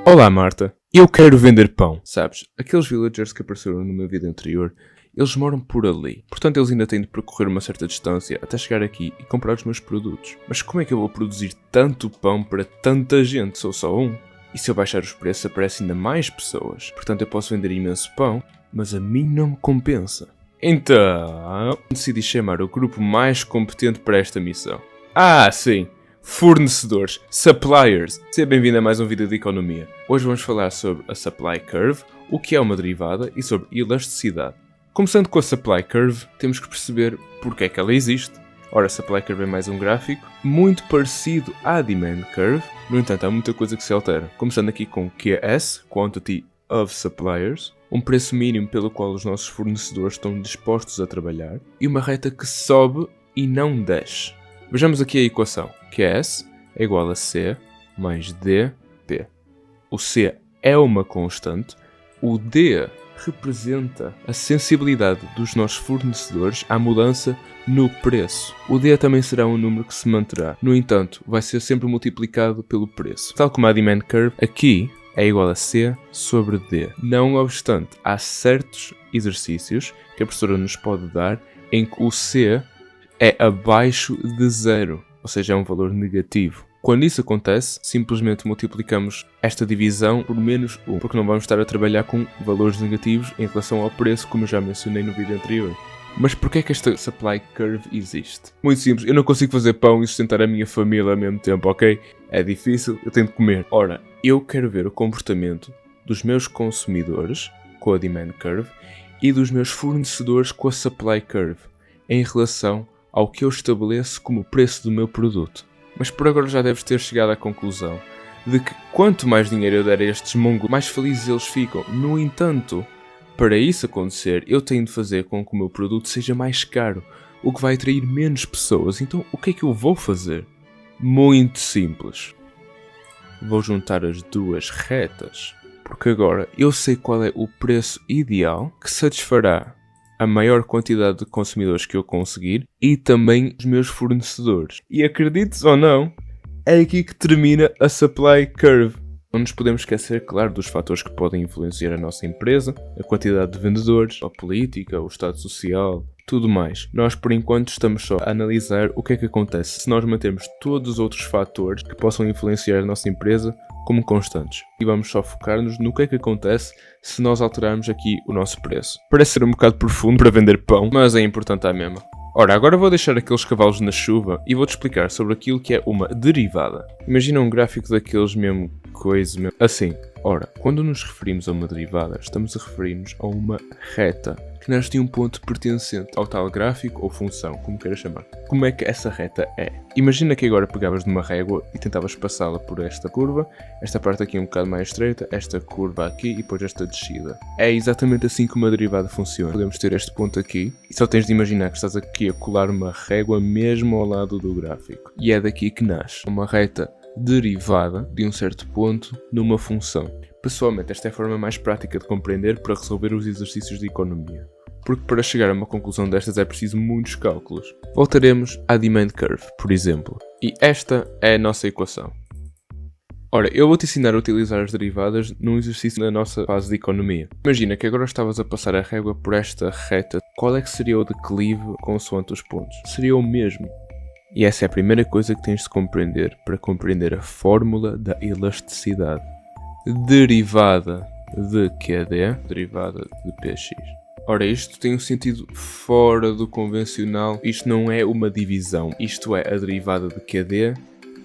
Olá Marta, eu quero vender pão. Sabes, aqueles villagers que apareceram no meu vídeo anterior, eles moram por ali. Portanto eles ainda têm de percorrer uma certa distância até chegar aqui e comprar os meus produtos. Mas como é que eu vou produzir tanto pão para tanta gente? Sou só um. E se eu baixar os preços aparecem ainda mais pessoas. Portanto eu posso vender imenso pão, mas a mim não me compensa. Então, decidi chamar o grupo mais competente para esta missão. Ah, sim! Fornecedores, suppliers. Seja bem-vindo a mais um vídeo de economia. Hoje vamos falar sobre a supply curve, o que é uma derivada e sobre elasticidade. Começando com a supply curve, temos que perceber porque é que ela existe. Ora, a supply curve é mais um gráfico muito parecido à demand curve, no entanto há muita coisa que se altera. Começando aqui com QS, Quantity of Suppliers, um preço mínimo pelo qual os nossos fornecedores estão dispostos a trabalhar, e uma reta que sobe e não desce. Vejamos aqui a equação. QS é igual a C mais DP. O C é uma constante, o D representa a sensibilidade dos nossos fornecedores à mudança no preço. O D também será um número que se manterá, no entanto, vai ser sempre multiplicado pelo preço. Tal como a demand curve, aqui é igual a C sobre D. Não obstante, há certos exercícios que a professora nos pode dar em que o C é abaixo de zero, ou seja, é um valor negativo. Quando isso acontece, simplesmente multiplicamos esta divisão por menos 1, porque não vamos estar a trabalhar com valores negativos em relação ao preço, como eu já mencionei no vídeo anterior. Mas porquê é que esta supply curve existe? Muito simples, eu não consigo fazer pão e sustentar a minha família ao mesmo tempo, ok? É difícil, eu tenho de comer. Ora, eu quero ver o comportamento dos meus consumidores com a demand curve e dos meus fornecedores com a supply curve em relação ao que eu estabeleço como preço do meu produto. Mas por agora já deves ter chegado à conclusão de que quanto mais dinheiro eu der a estes mongols, mais felizes eles ficam. No entanto, para isso acontecer, eu tenho de fazer com que o meu produto seja mais caro, o que vai atrair menos pessoas. Então, o que é que eu vou fazer? Muito simples. Vou juntar as duas retas, porque agora eu sei qual é o preço ideal que satisfará a maior quantidade de consumidores que eu conseguir e também os meus fornecedores. E acredites ou não, é aqui que termina a supply curve. Não nos podemos esquecer, claro, dos fatores que podem influenciar a nossa empresa, a quantidade de vendedores, a política, o estado social, tudo mais. Nós, por enquanto, estamos só a analisar o que é que acontece se nós mantermos todos os outros fatores que possam influenciar a nossa empresa como constantes. E vamos só focar-nos no que é que acontece se nós alterarmos aqui o nosso preço. Parece ser um bocado profundo para vender pão, mas é importante à mesma. Ora, agora vou deixar aqueles cavalos na chuva e vou-te explicar sobre aquilo que é uma derivada. Imagina um gráfico daqueles mesmo assim. Ora, quando nos referimos a uma derivada, estamos a referir-nos a uma reta que nasce de um ponto pertencente ao tal gráfico ou função, como queiras chamar. Como é que essa reta é? Imagina que agora pegavas de uma régua e tentavas passá-la por esta curva, esta parte aqui um bocado mais estreita, esta curva aqui e depois esta descida. É exatamente assim que uma derivada funciona. Podemos ter este ponto aqui e só tens de imaginar que estás aqui a colar uma régua mesmo ao lado do gráfico. E é daqui que nasce uma reta derivada de um certo ponto numa função. Pessoalmente, esta é a forma mais prática de compreender para resolver os exercícios de economia, porque para chegar a uma conclusão destas é preciso muitos cálculos. Voltaremos à demand curve, por exemplo, e esta é a nossa equação. Ora, eu vou-te ensinar a utilizar as derivadas num exercício na nossa fase de economia. Imagina que agora estavas a passar a régua por esta reta. Qual é que seria o declive consoante os pontos? Seria o mesmo. E essa é a primeira coisa que tens de compreender para compreender a fórmula da elasticidade. Derivada de QD, derivada de PX. Ora, isto tem um sentido fora do convencional. Isto não é uma divisão. Isto é a derivada de QD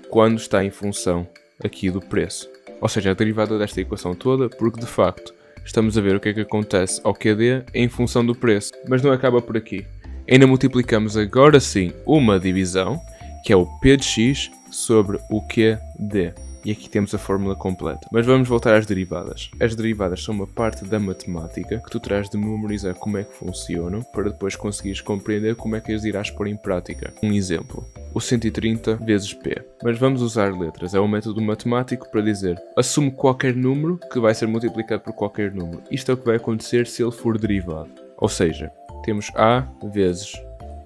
quando está em função aqui do preço. Ou seja, a derivada desta equação toda, porque de facto estamos a ver o que é que acontece ao QD em função do preço. Mas não acaba por aqui. Ainda multiplicamos agora sim uma divisão, que é o P de X sobre o QD. E aqui temos a fórmula completa. Mas vamos voltar às derivadas. As derivadas são uma parte da matemática que tu terás de memorizar como é que funcionam para depois conseguires compreender como é que as irás pôr em prática. Um exemplo. O 130 vezes P. Mas vamos usar letras. É um método matemático para dizer assume qualquer número que vai ser multiplicado por qualquer número. Isto é o que vai acontecer se ele for derivado. Ou seja, temos A vezes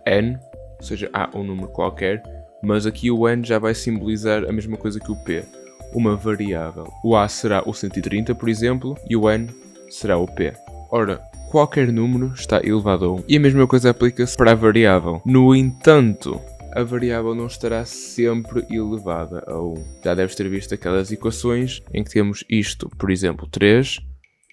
N, ou seja, A um número qualquer, mas aqui o N já vai simbolizar a mesma coisa que o P. uma variável. O A será o 130, por exemplo, e o N será o P. Ora, qualquer número está elevado a 1. E a mesma coisa aplica-se para a variável. No entanto, a variável não estará sempre elevada a 1. Já deves ter visto aquelas equações em que temos isto, por exemplo, 3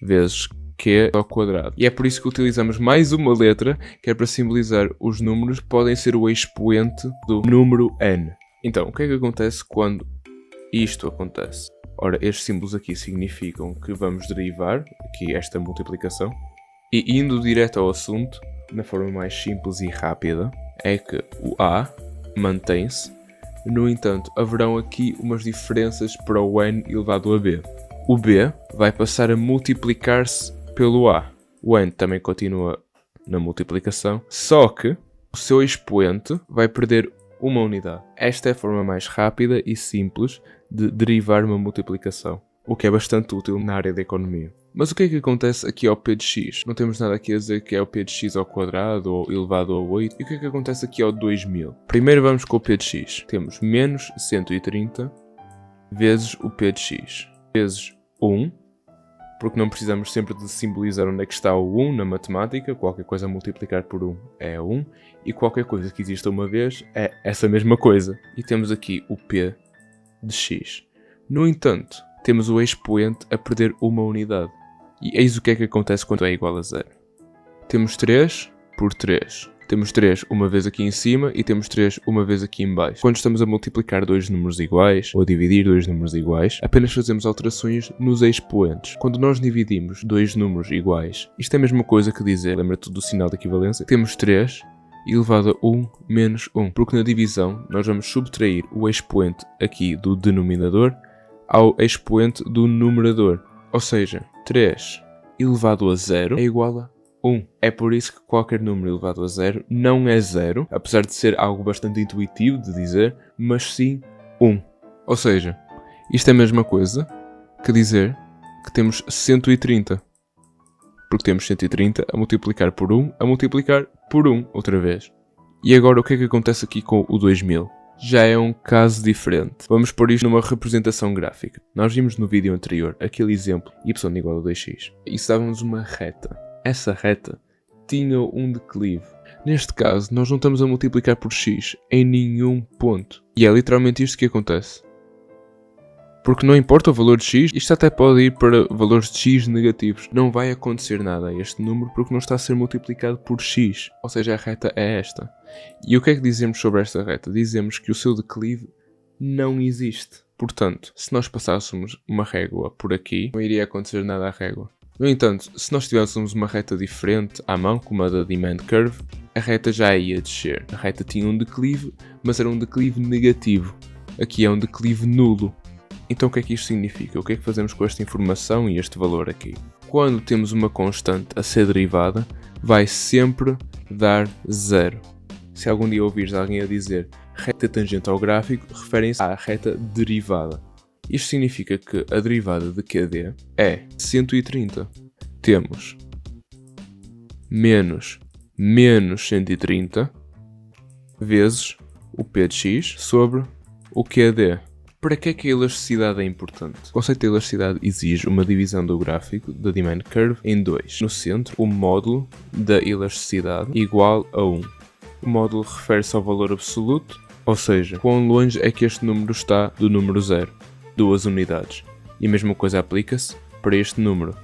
vezes Q ao quadrado. E é por isso que utilizamos mais uma letra, que é para simbolizar os números que podem ser o expoente do número n. Então, o que é que acontece quando isto acontece? Ora, estes símbolos aqui significam que vamos derivar aqui esta multiplicação. E indo direto ao assunto, na forma mais simples e rápida, é que o A mantém-se. No entanto, haverão aqui umas diferenças para o n elevado a b. O b vai passar a multiplicar-se pelo A. O n também continua na multiplicação, só que o seu expoente vai perder uma unidade. Esta é a forma mais rápida e simples de derivar uma multiplicação, o que é bastante útil na área da economia. Mas o que é que acontece aqui ao p de x? Não temos nada aqui a dizer que é o p de x ao quadrado ou elevado a 8. E o que é que acontece aqui ao 2000? Primeiro vamos com o p de x. Temos menos 130 vezes o p de x vezes 1, porque não precisamos sempre de simbolizar onde é que está o 1 na matemática. Qualquer coisa a multiplicar por 1 é 1, e qualquer coisa que exista uma vez é essa mesma coisa. E temos aqui o p de x. No entanto, temos o expoente a perder uma unidade. E eis o que é que acontece quando é igual a 0. Temos 3 por 3. Temos 3 uma vez aqui em cima e temos 3 uma vez aqui em baixo. Quando estamos a multiplicar dois números iguais ou a dividir dois números iguais, apenas fazemos alterações nos expoentes. Quando nós dividimos dois números iguais, isto é a mesma coisa que dizer, lembra-te do sinal de equivalência? Temos 3 elevado a 1 menos 1, porque na divisão nós vamos subtrair o expoente aqui do denominador ao expoente do numerador. Ou seja, 3 elevado a 0 é igual a 1. É por isso que qualquer número elevado a 0 não é 0, apesar de ser algo bastante intuitivo de dizer, mas sim 1. Ou seja, isto é a mesma coisa que dizer que temos 130. Porque temos 130 a multiplicar por 1, a multiplicar por 1 outra vez. E agora o que é que acontece aqui com o 2000? Já é um caso diferente. Vamos pôr isto numa representação gráfica. Nós vimos no vídeo anterior aquele exemplo y igual a 2x. E dávamos uma reta. Essa reta tinha um declive. Neste caso, nós não estamos a multiplicar por x em nenhum ponto. E é literalmente isto que acontece. Porque não importa o valor de x, isto até pode ir para valores de x negativos. Não vai acontecer nada a este número porque não está a ser multiplicado por x. Ou seja, a reta é esta. E o que é que dizemos sobre esta reta? Dizemos que o seu declive não existe. Portanto, se nós passássemos uma régua por aqui, não iria acontecer nada à régua. No entanto, se nós tivéssemos uma reta diferente à mão, como a da Demand Curve, a reta já ia descer. A reta tinha um declive, mas era um declive negativo. Aqui é um declive nulo. Então o que é que isto significa? O que é que fazemos com esta informação e este valor aqui? Quando temos uma constante a ser derivada, vai sempre dar 0. Se algum dia ouvires alguém a dizer reta tangente ao gráfico, referem-se à reta derivada. Isto significa que a derivada de QD é 130. Temos menos 130 vezes o P de x sobre o QD. Para que é que a elasticidade é importante? O conceito de elasticidade exige uma divisão do gráfico da Demand Curve em 2. No centro, o módulo da elasticidade igual a 1. O módulo refere-se ao valor absoluto, ou seja, quão longe é que este número está do número 0, 2 unidades. E a mesma coisa aplica-se para este número,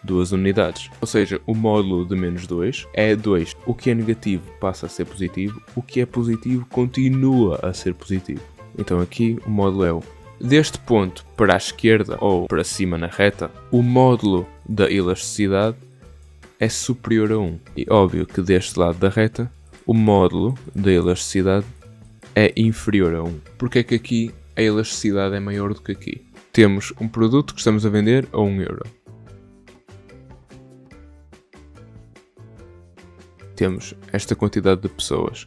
2 unidades. Ou seja, o módulo de menos 2 é 2. O que é negativo passa a ser positivo, o que é positivo continua a ser positivo. Então aqui o módulo é 1. Deste ponto para a esquerda ou para cima na reta, o módulo da elasticidade é superior a 1. E óbvio que deste lado da reta, o módulo da elasticidade é inferior a 1. Porque é que aqui a elasticidade é maior do que aqui? Temos um produto que estamos a vender a 1 euro. Temos esta quantidade de pessoas.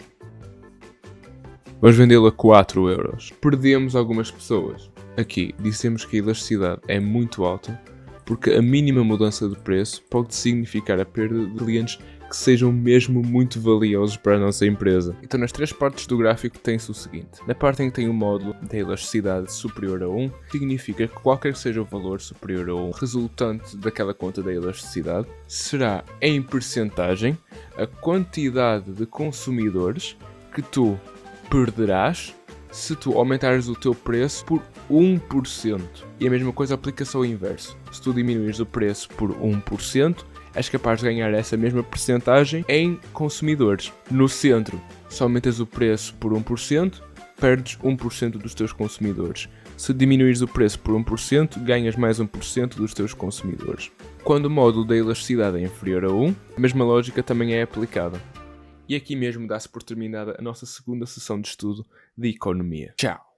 Vamos vendê-lo a 4 euros. Perdemos algumas pessoas. Aqui dissemos que a elasticidade é muito alta porque a mínima mudança de preço pode significar a perda de clientes que que sejam mesmo muito valiosos para a nossa empresa. Então nas 3 partes do gráfico tem-se o seguinte. Na parte em que tem o módulo da elasticidade superior a 1, significa que qualquer que seja o valor superior a 1 resultante daquela conta da elasticidade, será em percentagem a quantidade de consumidores que tu perderás se tu aumentares o teu preço por 1%. E a mesma coisa aplica-se ao inverso. Se tu diminuires o preço por 1%, és capaz de ganhar essa mesma percentagem em consumidores. No centro, se aumentas o preço por 1%, perdes 1% dos teus consumidores. Se diminuires o preço por 1%, ganhas mais 1% dos teus consumidores. Quando o módulo da elasticidade é inferior a 1, a mesma lógica também é aplicada. E aqui mesmo dá-se por terminada a nossa segunda sessão de estudo de economia. Tchau!